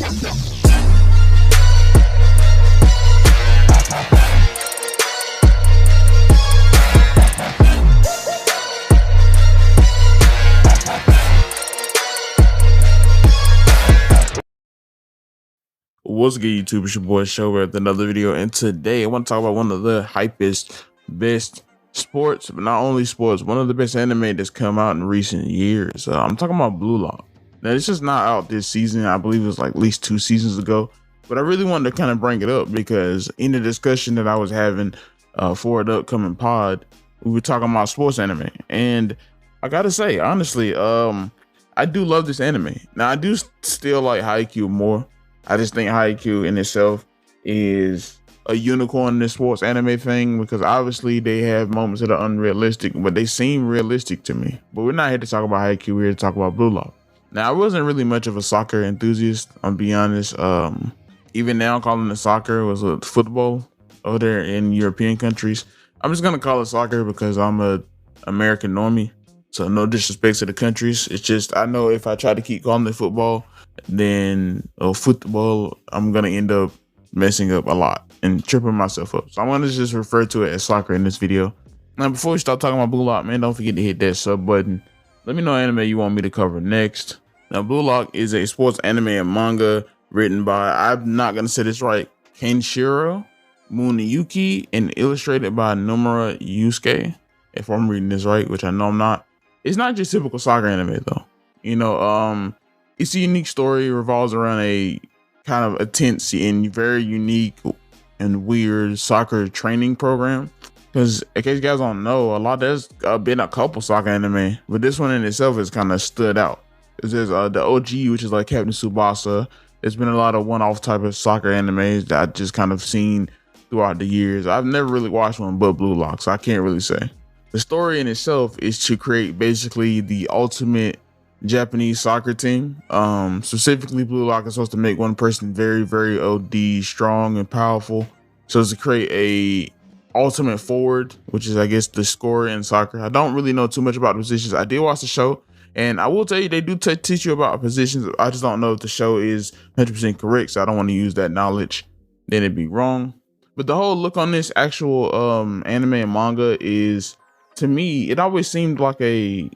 What's good, YouTube? It's your boy Show with another video, and today I want to talk about one of the hypest, best sports, but not only sports, one of the best anime that's come out in recent years. I'm talking about Blue Lock. Now, this is not out this season. I believe it was like at least 2 seasons ago, but I really wanted to kind of bring it up because in the discussion that I was having for the upcoming pod, we were talking about sports anime, and I gotta say, honestly, I do love this anime. Now, I do still like Haikyuu more. I just think Haikyuu in itself is a unicorn in this sports anime thing because obviously they have moments that are unrealistic, but they seem realistic to me. But we're not here to talk about Haikyuu, we're here to talk about Blue Lock. Now, I wasn't really much of a soccer enthusiast, I'll be honest. Even now, calling it soccer was a football over there in European countries. I'm just gonna call it soccer because I'm a American normie. So no disrespect to the countries. It's just, I know if I try to keep calling it football, then football, I'm going to end up messing up a lot and tripping myself up. So I'm going to just refer to it as soccer in this video. Now, before we start talking about Blue Lock, man, don't forget to hit that sub button. Let me know anime you want me to cover next. Now, Blue Lock is a sports anime and manga written by, I'm not going to say this right, Kaneshiro Muneyuki, and illustrated by Nomura Yuusuke, if I'm reading this right, which I know I'm not. It's not just typical soccer anime though. You know, it's a unique story. It revolves around a kind of intense and very unique and weird soccer training program. Because in case you guys don't know, there's been a couple soccer anime, but this one in itself has kind of stood out. There's the OG, which is like Captain Tsubasa. There's been a lot of one-off type of soccer animes that I just kind of seen throughout the years. I've never really watched one but Blue Lock, so I can't really say. The story in itself is to create basically the ultimate Japanese soccer team. Specifically, Blue Lock is supposed to make one person very, very OD strong and powerful. So it's to create a ultimate forward, which is, I guess, the scorer in soccer. I don't really know too much about the positions. I did watch the show, and I will tell you they do teach you about positions. I just don't know if the show is 100% correct, so I don't want to use that knowledge. Then it'd be wrong. But the whole look on this actual anime and manga is, to me, it always seemed like a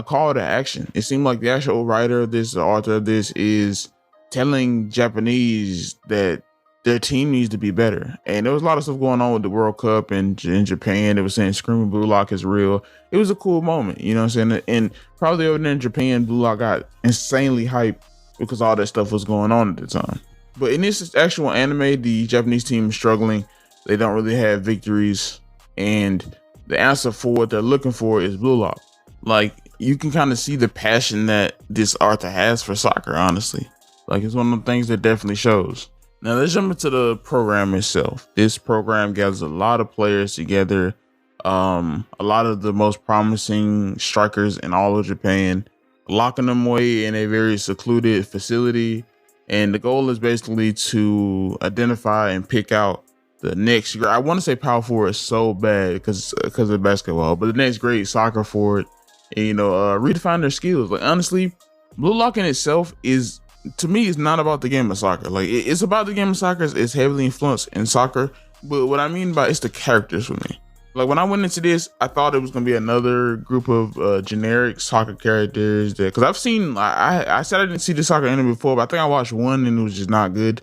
call to action. It seemed like the actual writer of this, the author of this, is telling Japanese that their team needs to be better. And there was a lot of stuff going on with the World Cup and in Japan. They were saying Screaming Blue Lock is real. It was a cool moment, you know what I'm saying? And probably over there in Japan, Blue Lock got insanely hyped because all that stuff was going on at the time. But in this actual anime, the Japanese team is struggling. They don't really have victories. And the answer for what they're looking for is Blue Lock. Like, you can kind of see the passion that this author has for soccer, honestly. Like, it's one of the things that definitely shows. Now, let's jump into the program itself. This program gathers a lot of players together. A lot of the most promising strikers in all of Japan, locking them away in a very secluded facility. And the goal is basically to identify and pick out the next, I want to say power forward so bad because of basketball, but the next great soccer forward, and, you know, redefine their skills. Like, honestly, Blue Lock in itself is, to me, it's not about the game of soccer. Like, it's about the game of soccer. It's heavily influenced in soccer, but what I mean by it's the characters for me. Like, when I went into this, I thought it was gonna be another group of generic soccer characters that, because I've seen, I said I didn't see the soccer anime before, but I think I watched one and it was just not good.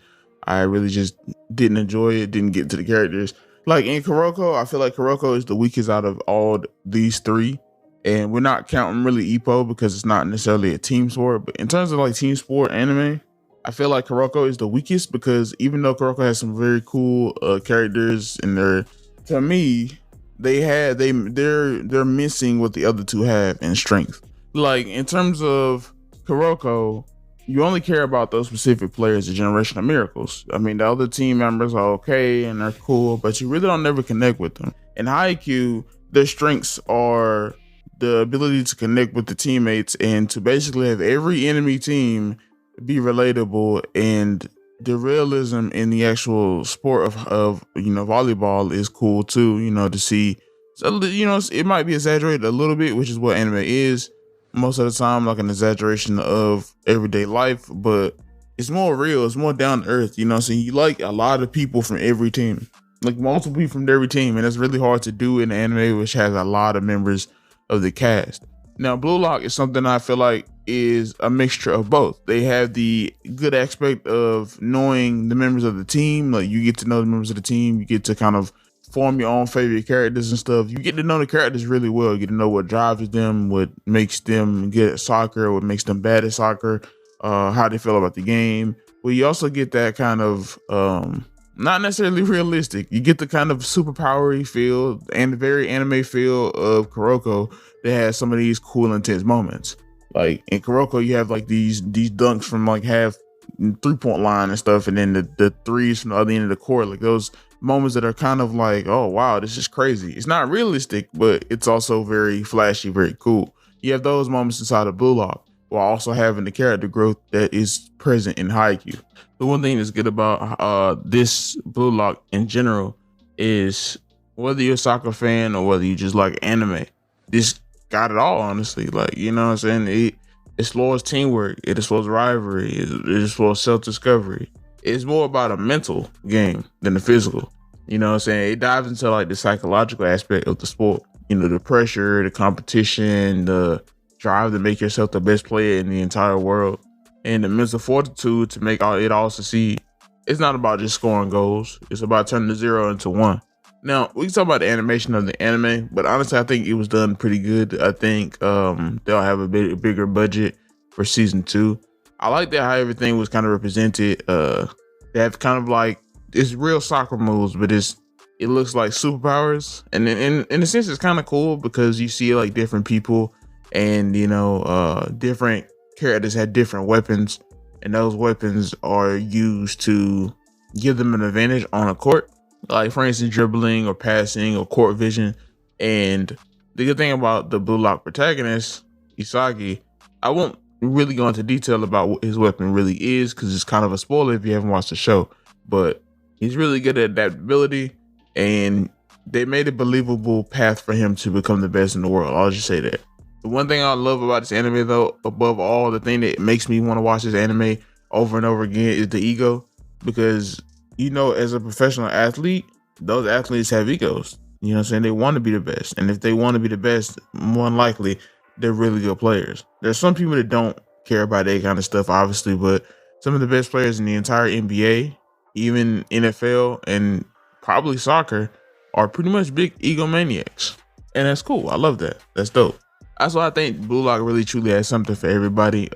I really just didn't enjoy it, didn't get to the characters. Like in Kuroko, I feel like Kuroko is the weakest out of all these three. And we're not counting really Ippo because it's not necessarily a team sport. But in terms of like team sport anime, I feel like Kuroko is the weakest because even though Kuroko has some very cool characters in there, to me, they're missing what the other two have in strength. Like in terms of Kuroko, you only care about those specific players, the Generation of Miracles. I mean, the other team members are okay and they're cool, but you really don't never connect with them. In Haikyuu, their strengths are the ability to connect with the teammates and to basically have every enemy team be relatable, and the realism in the actual sport of volleyball is cool too, to see. So, it might be exaggerated a little bit, which is what anime is most of the time, like an exaggeration of everyday life, but it's more real, it's more down to earth, you know what I'm saying? You like a lot of people from every team, like multiple people from every team, and it's really hard to do in anime which has a lot of members of the cast. Now, Blue Lock is something I feel like is a mixture of both. They have the good aspect of knowing the members of the team, like you get to know the members of the team, you get to kind of form your own favorite characters and stuff. You get to know the characters really well. You get to know what drives them, what makes them good at soccer, what makes them bad at soccer, how they feel about the game. But you also get that kind of not necessarily realistic. You get the kind of superpowery feel and the very anime feel of Kuroko that has some of these cool, intense moments. Like in Kuroko, you have like these dunks from like half 3-point line and stuff, and then the threes from the other end of the court. Like those moments that are kind of like, oh wow, this is crazy. It's not realistic, but it's also very flashy, very cool. You have those moments inside of Blue Lock, while also having the character growth that is present in Haikyuu. The one thing that's good about this Blue Lock in general is whether you're a soccer fan or whether you just like anime, this got it all, honestly. Like, you know what I'm saying? It explores teamwork, it explores rivalry, it explores self-discovery. It's more about a mental game than a physical. You know what I'm saying? It dives into like the psychological aspect of the sport. You know, the pressure, the competition, the drive to make yourself the best player in the entire world, and the mental fortitude to make it all succeed. It's not about just scoring goals. It's about turning the 0 into 1. Now, we can talk about the animation of the anime, but honestly, I think it was done pretty good. I think they'll have a bigger budget for season 2. I like that how everything was kind of represented. They have kind of like, it's real soccer moves, but it looks like superpowers. And in a sense, it's kind of cool because you see like different people and, you know, different characters had different weapons, and those weapons are used to give them an advantage on a court. Like, for instance, dribbling or passing or court vision. And the good thing about the Blue Lock protagonist, Isagi, I won't really go into detail about what his weapon really is because it's kind of a spoiler if you haven't watched the show. But he's really good at adaptability, and they made a believable path for him to become the best in the world. I'll just say that. The one thing I love about this anime, though, above all, the thing that makes me want to watch this anime over and over again is the ego. Because, you know, as a professional athlete, those athletes have egos. You know what I'm saying? They want to be the best. And if they want to be the best, more than likely, they're really good players. There's some people that don't care about that kind of stuff, obviously, but some of the best players in the entire NBA, even NFL, and probably soccer, are pretty much big egomaniacs. And that's cool. I love that. That's dope. That's why I think Blue Lock really truly has something for everybody.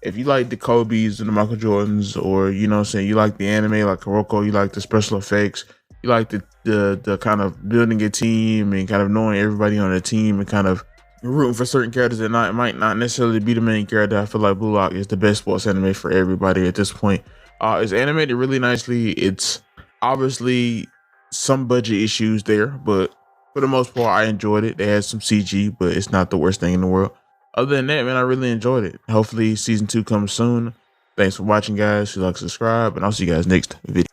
If you like the Kobe's and the Michael Jordans, or, you know what I'm saying, you like the anime like Kuroko, you like the special effects, you like the kind of building a team and kind of knowing everybody on the team and kind of rooting for certain characters that might not necessarily be the main character, I feel like Blue Lock is the best sports anime for everybody at this point. It's animated really nicely. It's obviously some budget issues there, but for the most part, I enjoyed it. They had some CG, but it's not the worst thing in the world. Other than that, man, I really enjoyed it. Hopefully season 2 comes soon. Thanks for watching, guys. If you like, subscribe, and I'll see you guys next video.